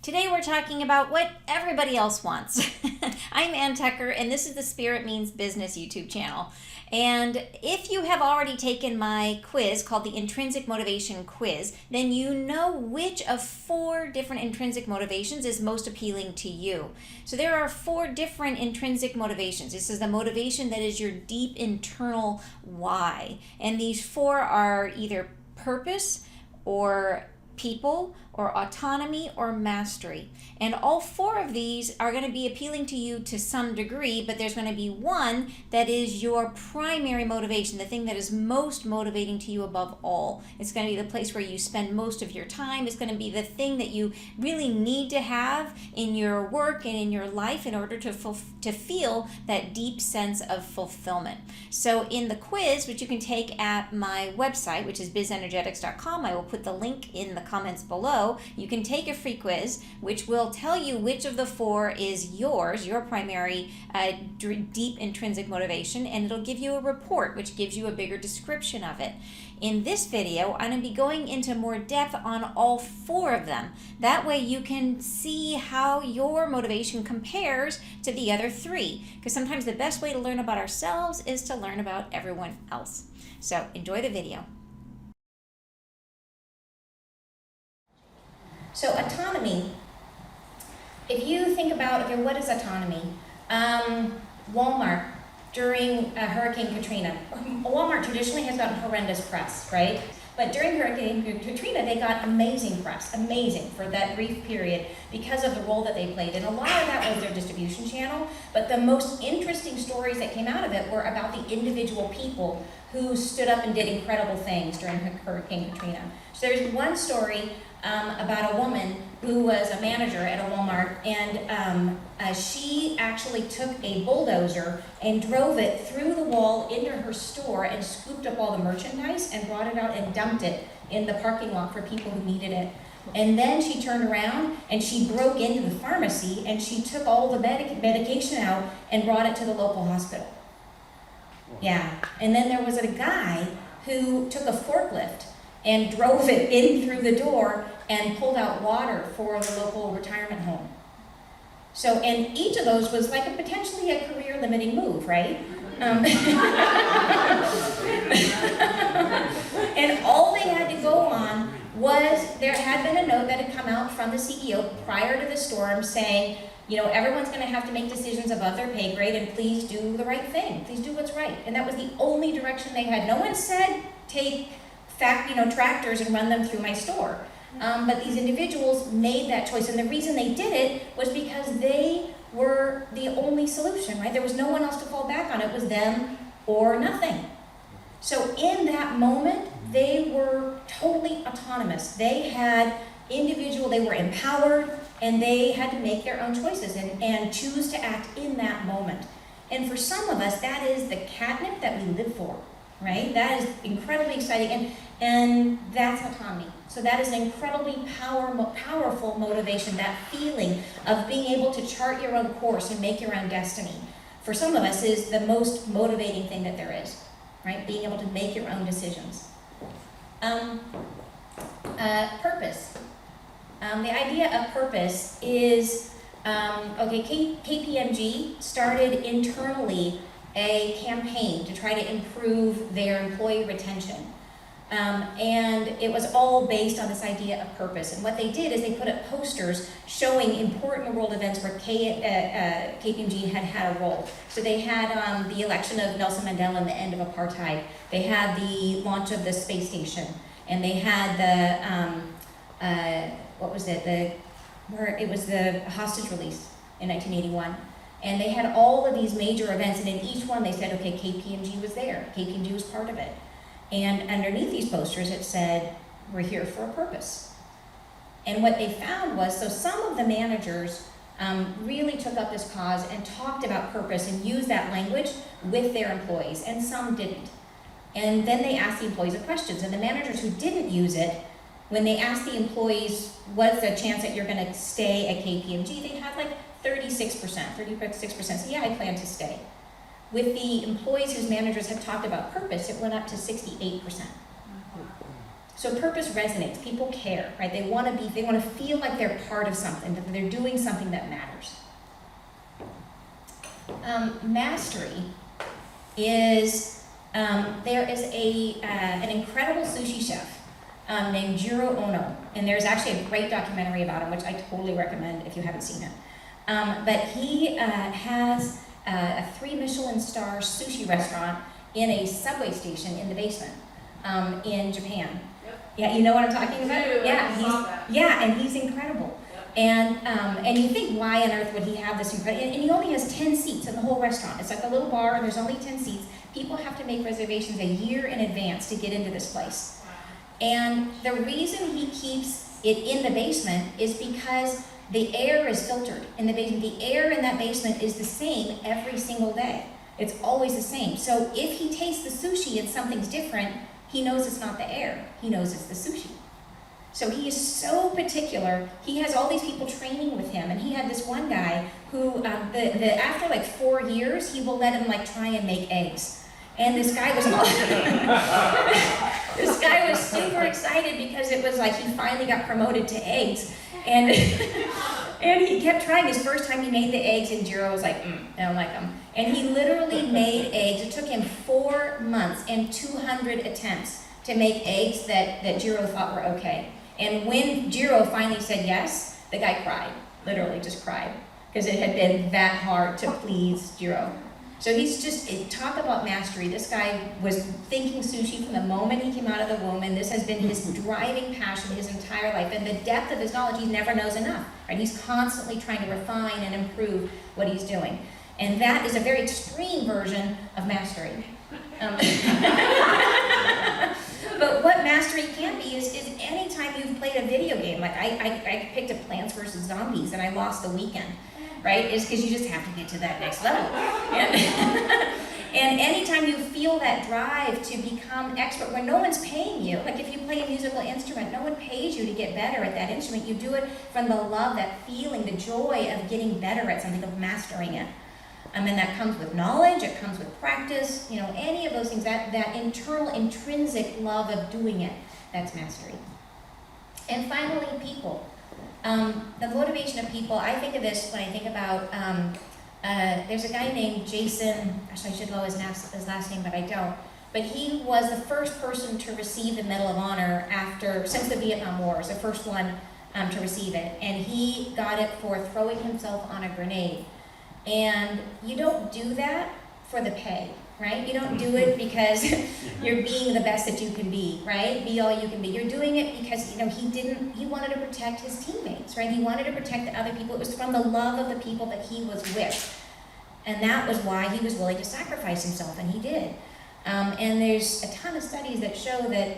Today we're talking about what everybody else wants. I'm Ann Tucker, and this is the Spirit Means Business YouTube channel. And if you have already taken my quiz called the Intrinsic Motivation Quiz, then you know which of 4 different intrinsic motivations is most appealing to you. So there are 4 different intrinsic motivations. This is the motivation that is your deep internal why. And these 4 are either purpose or people or autonomy or mastery. And all 4 of these are going to be appealing to you to some degree, but there's going to be one that is your primary motivation, the thing that is most motivating to you above all. It's going to be the place where you spend most of your time. It's going to be the thing that you really need to have in your work and in your life in order to feel that deep sense of fulfillment. So in the quiz, which you can take at my website, which is bizenergetics.com, I will put the link in the comments below. You can take a free quiz which will tell you which of the 4 is yours, your primary deep intrinsic motivation, and it'll give you a report which gives you a bigger description of it. In this video, I'm going to be going into more depth on all 4 of them. That way you can see how your motivation compares to the other 3, because sometimes the best way to learn about ourselves is to learn about everyone else. So enjoy the video. So autonomy, if you think about, okay, what is autonomy? Walmart, during Hurricane Katrina, Walmart traditionally has gotten horrendous press, right? But during Hurricane Katrina, they got amazing press, amazing for that brief period because of the role that they played. And a lot of that was their distribution channel, but the most interesting stories that came out of it were about the individual people who stood up and did incredible things during Hurricane Katrina. So there's one story about a woman who was a manager at a Walmart, and she actually took a bulldozer and drove it through the wall into her store and scooped up all the merchandise and brought it out and dumped it in the parking lot for people who needed it. And then she turned around and she broke into the pharmacy and she took all the medication out and brought it to the local hospital. Yeah, and then there was a guy who took a forklift and drove it in through the door and pulled out water for the local retirement home. So, and each of those was like potentially a career-limiting move, right? And all they had to go on was, there had been a note that had come out from the CEO prior to the storm saying, you know, everyone's going to have to make decisions above their pay grade, and please do the right thing. Please do what's right. And that was the only direction they had. No one said, take tractors and run them through my store. But these individuals made that choice, and the reason they did it was because they were the only solution, right? There was no one else to fall back on. It was them or nothing. So in that moment, they were totally autonomous. They had they were empowered, and they had to make their own choices and choose to act in that moment. And for some of us, that is the catnip that we live for, right? That is incredibly exciting, and that's autonomy. So that is an incredibly powerful motivation, that feeling of being able to chart your own course and make your own destiny. For some of us is the most motivating thing that there is, right? Being able to make your own decisions. Purpose. The idea of purpose is, KPMG started internally a campaign to try to improve their employee retention. And it was all based on this idea of purpose. And what they did is they put up posters showing important world events where KPMG had a role. So they had the election of Nelson Mandela and the end of apartheid. They had the launch of the space station. And they had it was the hostage release in 1981. And they had all of these major events, and in each one they said, okay, KPMG was there. KPMG was part of it. And underneath these posters it said, we're here for a purpose. And what they found was, so some of the managers really took up this cause and talked about purpose and used that language with their employees, and some didn't. And then they asked the employees the questions, and the managers who didn't use it, when they asked the employees, what's the chance that you're going to stay at KPMG, they had like 36% say, yeah, I plan to stay. With the employees whose managers had talked about purpose, it went up to 68%. So purpose resonates. People care, right? They want to feel like they're part of something, that they're doing something that matters. Mastery is, there is an incredible sushi chef named Jiro Ono, and there's actually a great documentary about him, which I totally recommend if you haven't seen it. But he has a 3 Michelin star sushi restaurant in a subway station in the basement in Japan. Yeah, you know what I'm talking about? And he's incredible. Yep. And you think, why on earth would he have this incredible? And he only has 10 seats in the whole restaurant. It's like a little bar, and there's only 10 seats. People have to make reservations a year in advance to get into this place. And the reason he keeps it in the basement is because the air is filtered in the basement. The air in that basement is the same every single day. It's always the same. So if he tastes the sushi and something's different, he knows it's not the air. He knows it's the sushi. So he is so particular. He has all these people training with him, and he had this one guy who, after like 4 years, he will let him like try and make eggs. And this guy was super excited because it was like he finally got promoted to eggs, and and he kept trying. His first time he made the eggs, and Jiro was like, I don't like them. And he literally made eggs. It took him 4 months and 200 attempts to make eggs that Jiro thought were okay. And when Jiro finally said yes, the guy cried, literally just cried, because it had been that hard to please Jiro. So he's just, talk about mastery. This guy was thinking sushi from the moment he came out of the womb, and this has been his driving passion his entire life. And the depth of his knowledge, he never knows enough, right? He's constantly trying to refine and improve what he's doing. And that is a very extreme version of mastery. But what mastery can be is anytime you've played a video game, like I picked up Plants vs. Zombies and I lost the weekend, right? Is because you just have to get to that next level. And anytime you feel that drive to become expert, when no one's paying you, like if you play a musical instrument, no one pays you to get better at that instrument. You do it from the love, that feeling, the joy of getting better at something, of mastering it. And that comes with knowledge, it comes with practice, any of those things, that internal, intrinsic love of doing it, that's mastery. And finally, people. The motivation of people, I think of this when I think about, there's a guy named Jason, actually I should know his last name, but I don't. But he was the first person to receive the Medal of Honor since the Vietnam War, was the first one to receive it. And he got it for throwing himself on a grenade. And you don't do that for the pay, right? You don't do it because you're being the best that you can be, right? Be all you can be. You're doing it because, he wanted to protect his teammates, right? He wanted to protect the other people. It was from the love of the people that he was with. And that was why he was willing to sacrifice himself, and he did. And there's a ton of studies that show that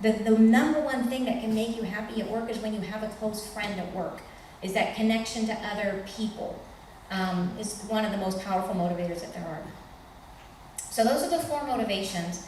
the number one thing that can make you happy at work is when you have a close friend at work, is that connection to other people. Is one of the most powerful motivators that there are. So those are the 4 motivations.